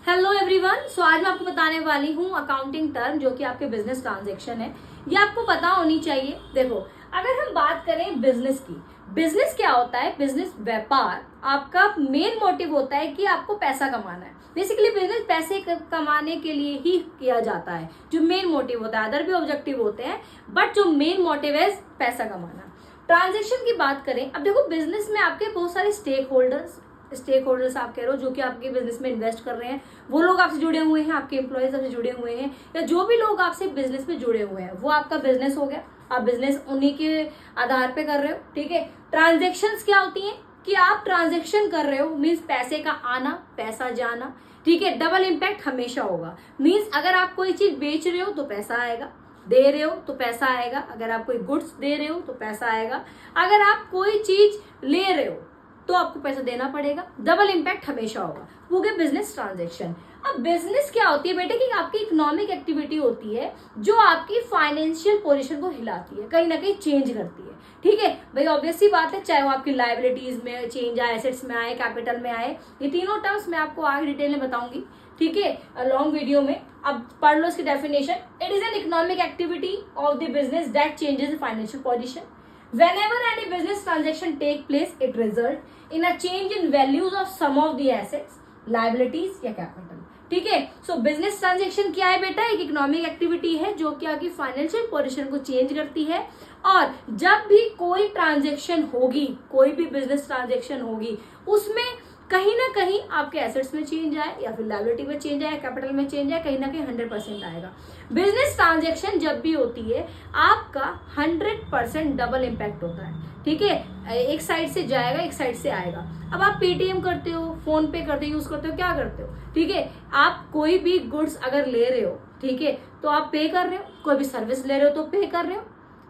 Hello everyone. सो आज मैं आपको बताने वाली हूँ अकाउंटिंग टर्म जो कि आपके बिजनेस ट्रांजैक्शन है। ये आपको पता होनी चाहिए। देखो, अगर हम बात करें बिजनेस की, बिजनेस क्या होता है? बिजनेस व्यापार आपका मेन मोटिव होता है कि आपको पैसा कमाना है। बेसिकली बिजनेस पैसे कमाने के लिए ही किया जाता है, जो मेन मोटिव होता है। अदर भी ऑब्जेक्टिव होते हैं, बट जो मेन मोटिव है पैसा कमाना। ट्रांजेक्शन की बात करें, अब देखो बिजनेस में आपके बहुत सारे स्टेक होल्डर्स आप कह रहे हो जो कि आपके बिजनेस में इन्वेस्ट कर रहे हैं। वो लोग आपसे जुड़े हुए हैं, आपके एम्प्लॉयज आपसे जुड़े हुए हैं, या जो भी लोग आपसे बिजनेस में जुड़े हुए हैं वो आपका बिजनेस हो गया। आप बिजनेस उन्हीं के आधार पे कर रहे हो, ठीक है। ट्रांजेक्शन्स क्या होती हैं कि आप ट्रांजेक्शन कर रहे हो, मीन्स पैसे का आना पैसा जाना, ठीक है। डबल इम्पैक्ट हमेशा होगा। मीन्स अगर आप कोई चीज बेच रहे हो तो पैसा आएगा, दे रहे हो तो पैसा आएगा। अगर आप कोई गुड्स दे रहे हो तो पैसा आएगा। अगर आप कोई चीज ले रहे हो तो आपको पैसा देना पड़ेगा। डबल इम्पैक्ट हमेशा होगा। वो गया बिजनेस ट्रांजैक्शन। अब बिजनेस क्या होती है बेटे? कि आपकी इकोनॉमिक एक्टिविटी होती है जो आपकी फाइनेंशियल पोजीशन को हिलाती है, कहीं ना कहीं चेंज करती है, ठीक है भाई। ऑब्वियस सी बात है, चाहे वो आपकी लाइबिलिटीज में चेंज आए, एसेट्स में आए, कैपिटल में आए, ये तीनों टर्म्स मैं आपको आगे डिटेल में बताऊंगी, ठीक है, लॉन्ग वीडियो में। अब पढ़ लो इसकी definition. It is an economic activity of the business that changes the financial position. Whenever any business transaction take place, it result in a change in values of some of the assets, liabilities या capital, ठीक है। सो business transaction क्या है बेटा? एक economic activity है जो कि आपकी फाइनेंशियल पोजीशन को चेंज करती है। और जब भी कोई ट्रांजेक्शन होगी, कोई भी बिजनेस ट्रांजेक्शन होगी, उसमें कहीं ना कहीं आपके एसेट्स में चेंज आए, या फिर लायबिलिटी में चेंज आए, कैपिटल में चेंज आए, कहीं ना कहीं 100% आएगा। बिजनेस ट्रांजैक्शन जब भी होती है आपका 100% डबल इम्पैक्ट होता है, ठीक है। एक साइड से जाएगा, एक साइड से आएगा। अब आप पेटीएम करते हो, फोन पे करते हो, यूज करते हो, क्या करते हो, ठीक है। आप कोई भी गुड्स अगर ले रहे हो, ठीक है, तो आप पे कर रहे हो। कोई भी सर्विस ले रहे हो तो पे कर रहे हो,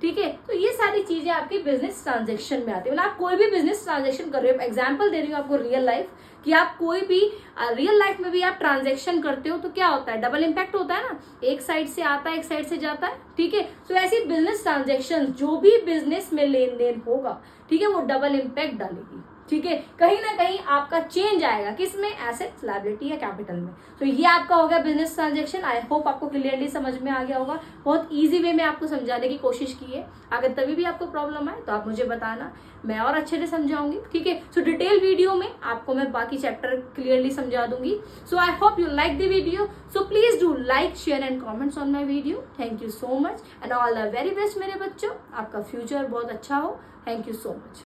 ठीक है। तो ये सारी चीजें आपकी बिजनेस ट्रांजैक्शन में आती है। मतलब आप कोई भी बिजनेस ट्रांजैक्शन कर रहे हो, एग्जांपल दे रही हूँ आपको रियल लाइफ, कि आप कोई भी रियल लाइफ में भी आप ट्रांजैक्शन करते हो तो क्या होता है? डबल इम्पैक्ट होता है ना, एक साइड से आता है, एक साइड से जाता है, ठीक है। तो ऐसी बिजनेस ट्रांजैक्शन जो भी बिजनेस में लेन देन होगा, ठीक है, वो डबल इम्पैक्ट डालेगी, ठीक है। कहीं ना कहीं आपका चेंज आएगा, किसमें? एसेट्स, लायबिलिटी या कैपिटल में। तो ये आपका हो गया बिजनेस ट्रांजैक्शन। आई होप आपको क्लियरली समझ में आ गया होगा। बहुत इजी वे में आपको समझाने की कोशिश की है। अगर तभी भी आपको प्रॉब्लम आए तो आप मुझे बताना, मैं और अच्छे से समझाऊंगी, ठीक है। सो डिटेल वीडियो में आपको मैं बाकी चैप्टर क्लियरली समझा दूंगी। So I hope you like the video. So please do like, share and comments on my video. Thank you so much and all the very best मेरे बच्चों। आपका फ्यूचर बहुत अच्छा हो। Thank you so much.